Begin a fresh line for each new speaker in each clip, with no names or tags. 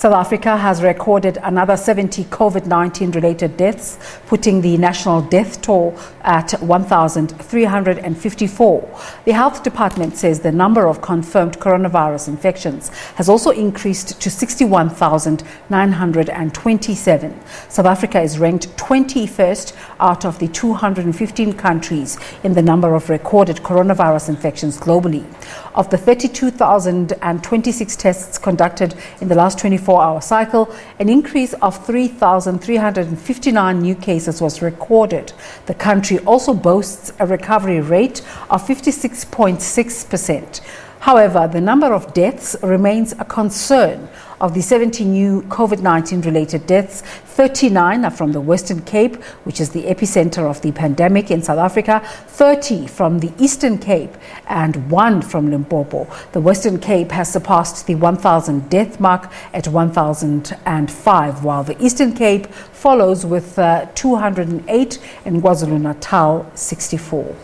South Africa has recorded another 70 COVID-19 related deaths, putting the national death toll at 1,354. The Health Department says the number of confirmed coronavirus infections has also increased to 61,927. South Africa is ranked 21st out of the 215 countries in the number of recorded coronavirus infections globally. Of the 32,026 tests conducted in the last 24-hour cycle, an increase of 3,359 new cases was recorded. The country also boasts a recovery rate of 56.6%. However, the number of deaths remains a concern. Of the 70 new COVID-19 related deaths, 39 are from the Western Cape, which is the epicenter of the pandemic in South Africa, 30 from the Eastern Cape, and 1 from Limpopo. The Western Cape has surpassed the 1,000 death mark at 1,005, while the Eastern Cape follows with 208 and KwaZulu-Natal 64.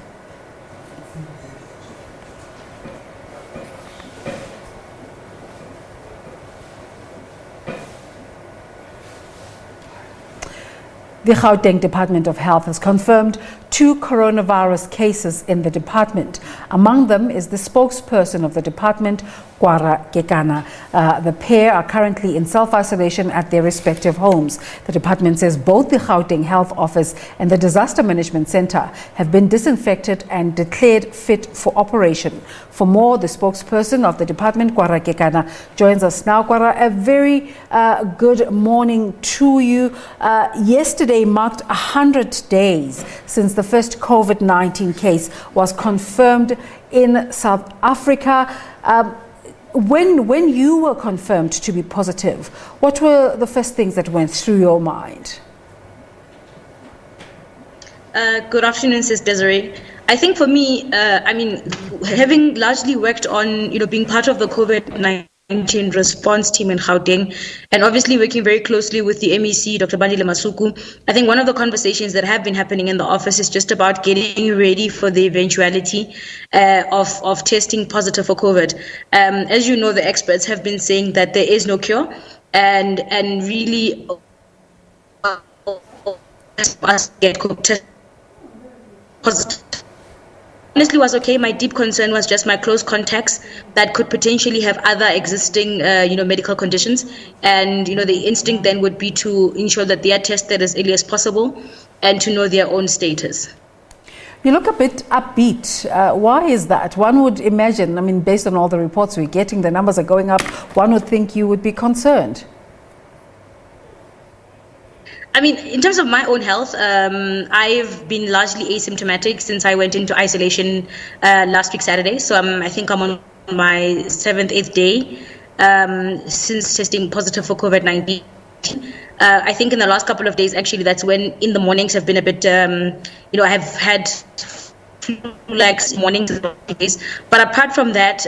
The Gauteng Department of Health has confirmed 2 coronavirus cases in the department. Among them is the spokesperson of the department, Kwara Kekana. The pair are currently in self-isolation at their respective homes. The department says both the Gauteng Health Office and the Disaster Management Center have been disinfected and declared fit for operation. For more, the spokesperson of the department, Kwara Kekana, joins us now. Kwara, a very good morning to you. Yesterday marked 100 days since the first COVID-19 case was confirmed in South Africa. When you were confirmed to be positive, what were the first things that went through your mind?
Good afternoon, Sis Desiree. I think for me, having largely worked on, being part of the COVID-19 response team in Gauteng, and obviously working very closely with the MEC, Dr. Bandile Masuku, I think one of the conversations that have been happening in the office is just about getting ready for the eventuality of testing positive for COVID. As you know, the experts have been saying that there is no cure, and really us get COVID positive. Honestly was okay. My deep concern was just my close contacts that could potentially have other existing, medical conditions. And, the instinct then would be to ensure that they are tested as early as possible and to know their own status.
You look a bit upbeat. Why is that? One would imagine, based on all the reports we're getting, the numbers are going up. One would think you would be concerned.
In terms of my own health, I've been largely asymptomatic since I went into isolation last week Saturday. So I think I'm on my 7th, 8th day since testing positive for COVID-19. I think in the last couple of days, actually, that's when in the mornings have been a bit, I have had flu-like mornings and days. But apart from that,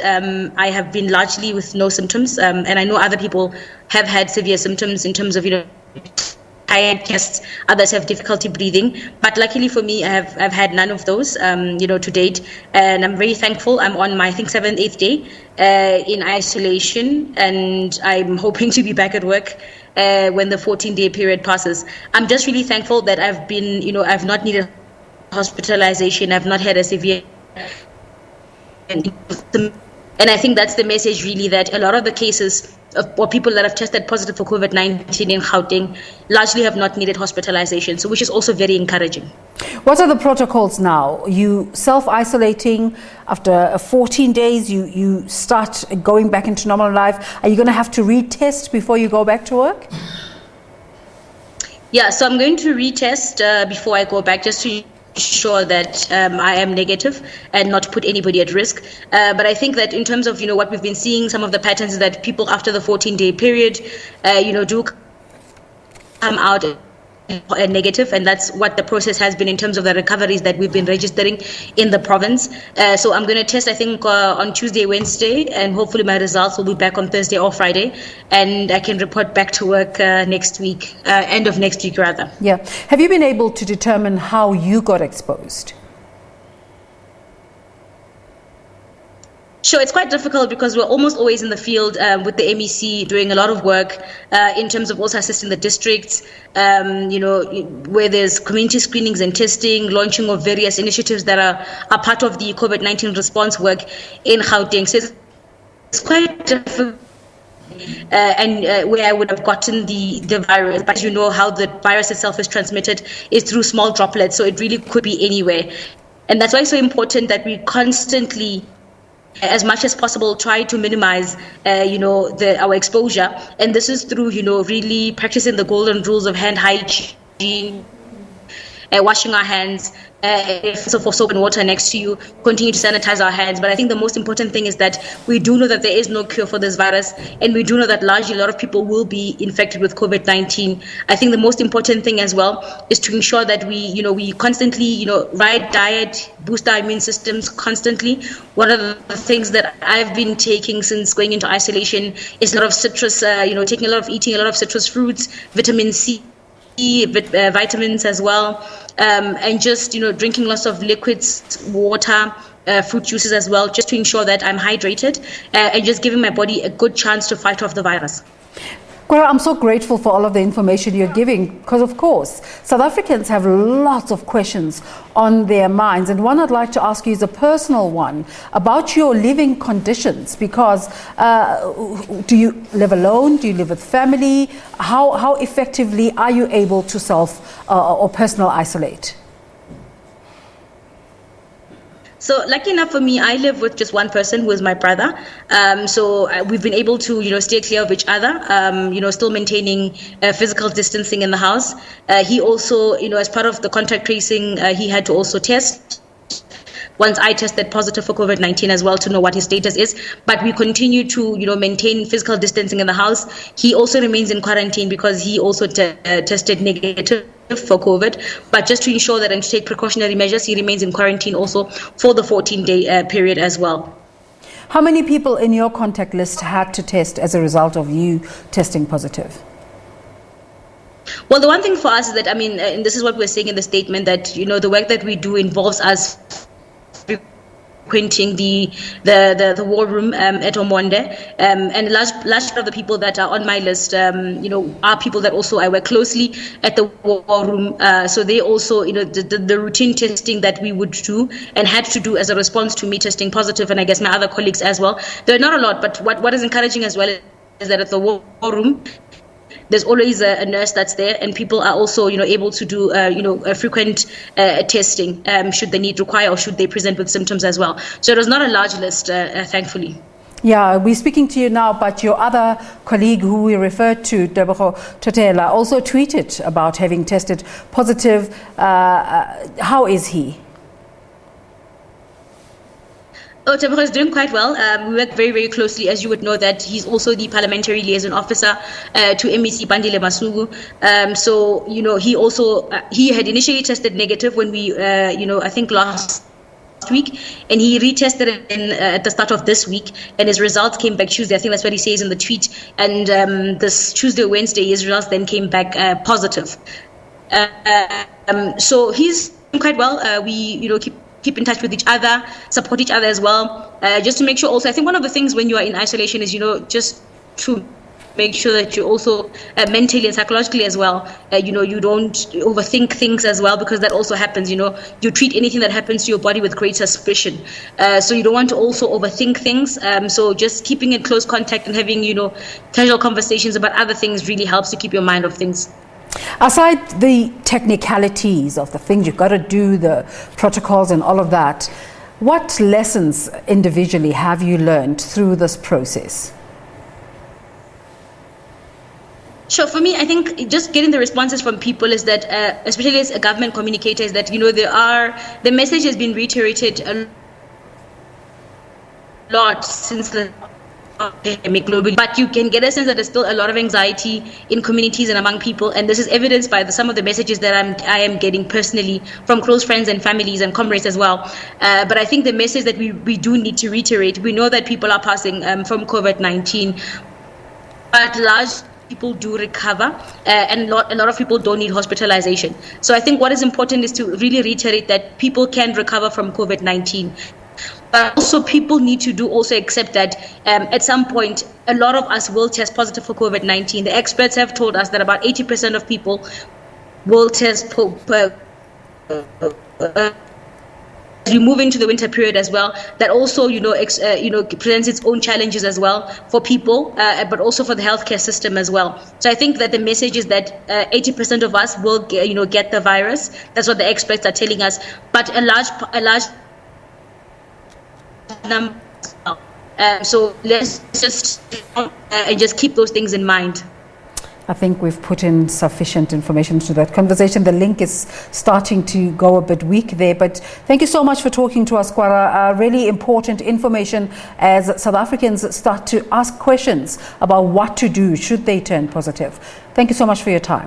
I have been largely with no symptoms. And I know other people have had severe symptoms in terms of, tired chests, others have difficulty breathing, but luckily for me, I've had none of those, to date, and I'm very thankful. I'm on my, 7th, 8th day in isolation, and I'm hoping to be back at work when the 14-day period passes. I'm just really thankful that I've been, I've not needed hospitalization, I've not had a severe, and I think that's the message really, that a lot of the cases or people that have tested positive for COVID-19 in Gauteng largely have not needed hospitalization, so which is also very encouraging.
What are the protocols now? You self-isolating after 14 days, you start going back into normal life. Are you going to have to retest before you go back to work?
Yeah, so I'm going to retest before I go back, just to sure that I am negative and not put anybody at risk. But I think that in terms of, what we've been seeing, some of the patterns is that people after the 14-day period, do come out negative, and that's what the process has been in terms of the recoveries that we've been registering in the province. So I'm going to test, I think, on Tuesday, Wednesday, and hopefully my results will be back on Thursday or Friday, and I can report back to work next week, end of next week rather.
Yeah. Have you been able to determine how you got exposed?
Sure, it's quite difficult because we're almost always in the field with the MEC doing a lot of work in terms of also assisting the districts, where there's community screenings and testing, launching of various initiatives that are part of the COVID-19 response work in Gauteng. So it's quite difficult. Where I would have gotten the virus, but you know how the virus itself is transmitted is through small droplets, so it really could be anywhere. And that's why it's so important that we constantly, as much as possible, try to minimize, our exposure. And this is through, really practicing the golden rules of hand hygiene, washing our hands, for soap and water next to you, continue to sanitize our hands. But I think the most important thing is that we do know that there is no cure for this virus, and we do know that largely a lot of people will be infected with COVID-19. I think the most important thing as well is to ensure that we constantly, right diet, boost our immune systems constantly. One of the things that I've been taking since going into isolation is a lot of citrus, eating a lot of citrus fruits, vitamin C, vitamins as well, and just drinking lots of liquids, water, fruit juices as well, just to ensure that I'm hydrated and just giving my body a good chance to fight off the virus.
Kwara, I'm so grateful for all of the information you're giving, because of course South Africans have lots of questions on their minds, and one I'd like to ask you is a personal one about your living conditions, because do you live alone? Do you live with family? How effectively are you able to self or personal isolate?
So lucky enough for me, I live with just one person, who is my brother. So we've been able to, stay clear of each other, still maintaining physical distancing in the house. He also, as part of the contact tracing, he had to also test. Once I tested positive for COVID-19 as well, to know what his status is. But we continue to, maintain physical distancing in the house. He also remains in quarantine because he also tested negative for COVID. But just to ensure that and to take precautionary measures, he remains in quarantine also for the 14-day period as well.
How many people in your contact list had to test as a result of you testing positive?
Well, the one thing for us is that, and this is what we're saying in the statement, that, the work that we do involves us frequenting the war room at Omonde, and a large part of the people that are on my list, are people that also I work closely at the war room. So they also, the routine testing that we would do and had to do as a response to me testing positive, and I guess my other colleagues as well. There are not a lot, but what is encouraging as well is that at the war room, there's always a nurse that's there, and people are also, able to do, a frequent testing should the need require, or should they present with symptoms as well. So it was not a large list, thankfully.
Yeah, we're speaking to you now, but your other colleague who we referred to, Tebogo Totela, also tweeted about having tested positive. How is he?
Oh, Tebogo is doing quite well. We work very, very closely, as you would know, that he's also the parliamentary liaison officer to MEC Bandile Masugu. So, he also, he had initially tested negative when we, I think last week, and he retested at the start of this week, and his results came back Tuesday. I think that's what he says in the tweet. And this Tuesday or Wednesday, his results then came back positive. So he's doing quite well. We, keep in touch with each other, support each other as well, just to make sure also, I think one of the things when you are in isolation is, just to make sure that you also mentally and psychologically as well, you don't overthink things as well, because that also happens, you treat anything that happens to your body with great suspicion. So you don't want to also overthink things. So just keeping in close contact and having, casual conversations about other things really helps to keep your mind off things.
Aside the technicalities of the things you've got to do, the protocols and all of that, what lessons individually have you learned through this process?
Sure. For me, I think just getting the responses from people is that, especially as a government communicator, is that, the message has been reiterated a lot since the pandemic globally, but you can get a sense that there's still a lot of anxiety in communities and among people, and this is evidenced by some of the messages that I am getting personally from close friends and families and comrades as well. But I think the message that we do need to reiterate, we know that people are passing from COVID-19, but large people do recover, and a lot of people don't need hospitalization. So I think what is important is to really reiterate that people can recover from COVID-19. But also people need to also accept that at some point, a lot of us will test positive for COVID-19. The experts have told us that about 80% of people will test as we move into the winter period as well. That also, presents its own challenges as well for people, but also for the healthcare system as well. So I think that the message is that 80% of us will, get the virus. That's what the experts are telling us. But a large number. So let's just keep those things in mind.
I think we've put in sufficient information to that conversation. The link is starting to go a bit weak there, but thank you so much for talking to us, Kwara. Really important information as South Africans start to ask questions about what to do should they turn positive. Thank you so much for your time.